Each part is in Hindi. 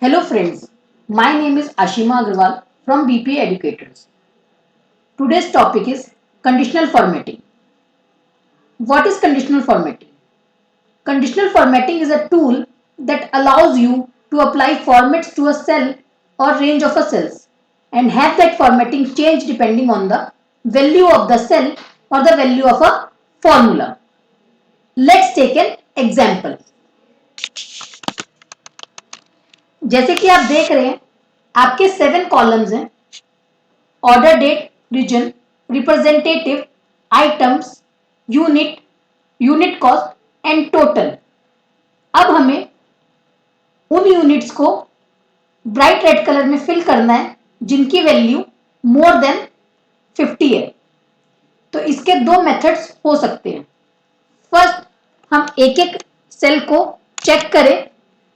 Hello friends, my name is Ashima Agarwal from BPA Educators. Today's topic is conditional formatting. What is conditional formatting? Conditional formatting is a tool that allows you to apply formats to a cell or range of a cells and have that formatting change depending on the value of the cell or the value of a formula. Let's take an example. जैसे कि आप देख रहे हैं आपके 7 कॉलम्स हैं order date region representative items unit unit cost and total अब हमें उन यूनिट्स को ब्राइट रेड कलर में फिल करना है जिनकी वैल्यू मोर देन 50 है तो इसके दो मेथड्स हो सकते हैं फर्स्ट हम एक एक सेल को चेक करें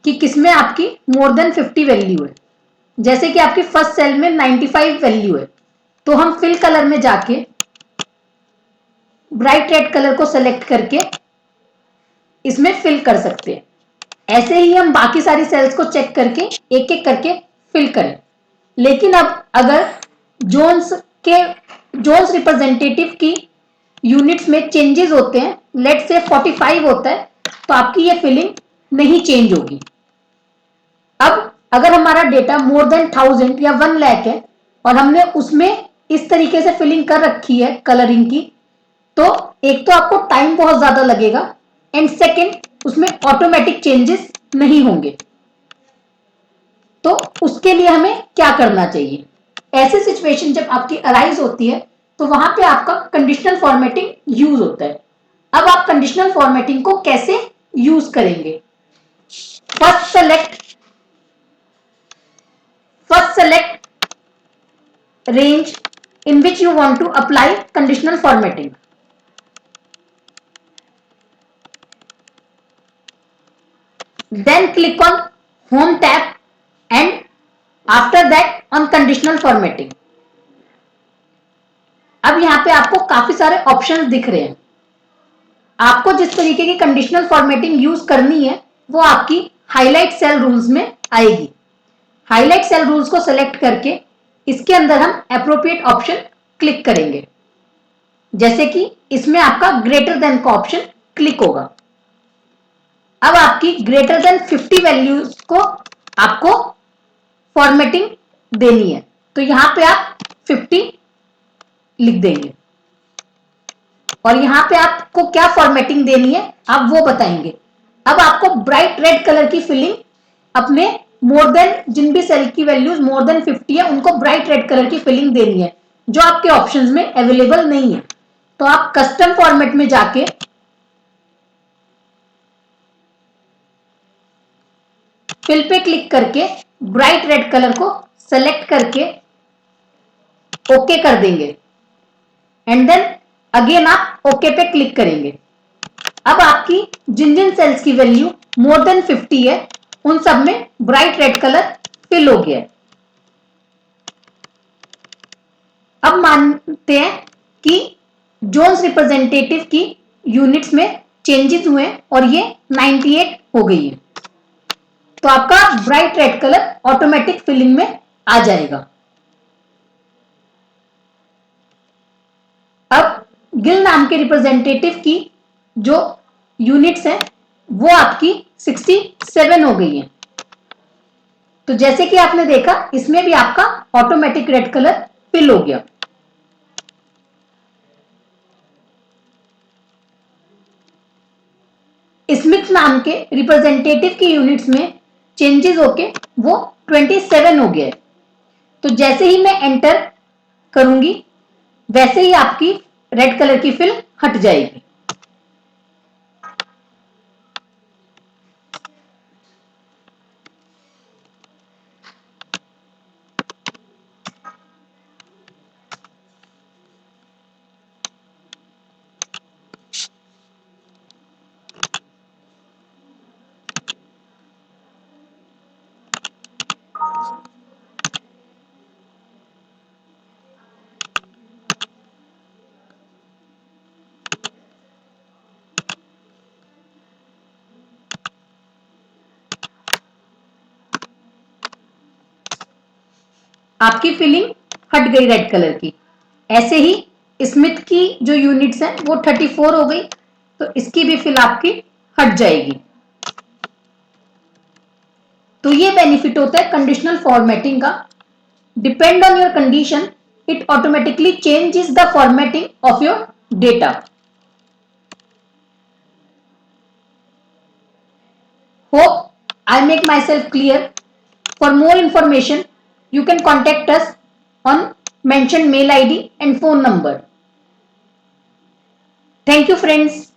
कि किसमें आपकी मोर देन 50 वैल्यू है जैसे कि आपकी फर्स्ट सेल में 95 वैल्यू है तो हम फिल कलर में जाके ब्राइट रेड कलर को सेलेक्ट करके इसमें फिल कर सकते हैं ऐसे ही हम बाकी सारी सेल्स को चेक करके एक एक करके फिल करें लेकिन अब अगर जोन्स रिप्रेजेंटेटिव की यूनिट्स में चेंजेस होते हैं लेट से 45 होता है तो आपकी ये फिलिंग नहीं चेंज होगी अब अगर हमारा डेटा मोर देन 1000 या 1 लाख है और हमने उसमें इस तरीके से फिलिंग कर रखी है कलरिंग की तो एक तो आपको टाइम बहुत ज्यादा लगेगा एंड सेकंड उसमें ऑटोमेटिक चेंजेस नहीं होंगे तो उसके लिए हमें क्या करना चाहिए ऐसी सिचुएशन जब आपकी अराइज होती है तो वहां पे आपका कंडीशनल फॉर्मेटिंग यूज होता है अब आप कंडीशनल फॉर्मेटिंग को कैसे यूज करेंगे first select range in which you want to apply conditional formatting then click on home tab and after that on conditional formatting अब यहां पे आपको काफी सारे ऑप्शंस दिख रहे हैं आपको जिस तरीके की कंडीशनल फॉर्मेटिंग यूज करनी है वो आपकी हाईलाइट सेल रूल्स में आएगी हाईलाइट सेल रूल्स को सिलेक्ट करके इसके अंदर हम अप्रोप्रिएट ऑप्शन क्लिक करेंगे जैसे कि इसमें आपका ग्रेटर देन का ऑप्शन क्लिक होगा अब आपकी ग्रेटर देन 50 वैल्यूज को आपको फॉर्मेटिंग देनी है तो यहां पे आप 50 लिख देंगे और यहां पे आपको क्या फॉर्मेटिंग देनी है आप वो बताएंगे अब आपको ब्राइट रेड कलर की फिलिंग अपने मोर देन जिन भी सेल की वैल्यूज मोर देन 50 है उनको ब्राइट रेड कलर की फिलिंग देनी है जो आपके ऑप्शंस में अवेलेबल नहीं है तो आप कस्टम फॉर्मेट में जाके फिल पे क्लिक करके ब्राइट रेड कलर को सेलेक्ट करके ओके कर देंगे एंड देन अगेन आप ओके पे क्लिक करेंगे अब आपकी जिन जिन सेल्स की वैल्यू मोर देन 50 है उन सब में ब्राइट रेड कलर फिल हो गया है अब मानते हैं कि जोन्स रिप्रेजेंटेटिव की यूनिट्स में चेंजेस हुए और ये 98 हो गई है तो आपका bright red colour automatic filling में आ जाएगा अब गिल नाम के रिप्रेजेंटेटिव की जो यूनिट्स हैं वो आपकी 67 हो गई है तो जैसे कि आपने देखा इसमें भी आपका ऑटोमेटिक रेड कलर फिल हो गया स्मिथ नाम के रिप्रेजेंटेटिव की यूनिट्स में चेंजेस होके वो 27 हो गया तो जैसे ही मैं एंटर करूंगी वैसे ही आपकी रेड कलर की फिल हट जाएगी आपकी फिलिंग हट गई रेड कलर की। ऐसे ही स्मिथ की जो यूनिट्स हैं वो 34 हो गई, तो इसकी भी फिल आपकी हट जाएगी। तो ये बेनिफिट होता है कंडीशनल फॉर्मेटिंग का। Depend on your condition, it automatically changes the formatting of your data. Hope I make myself clear. For more information, you can contact us on mentioned mail ID and phone number. Thank you, friends.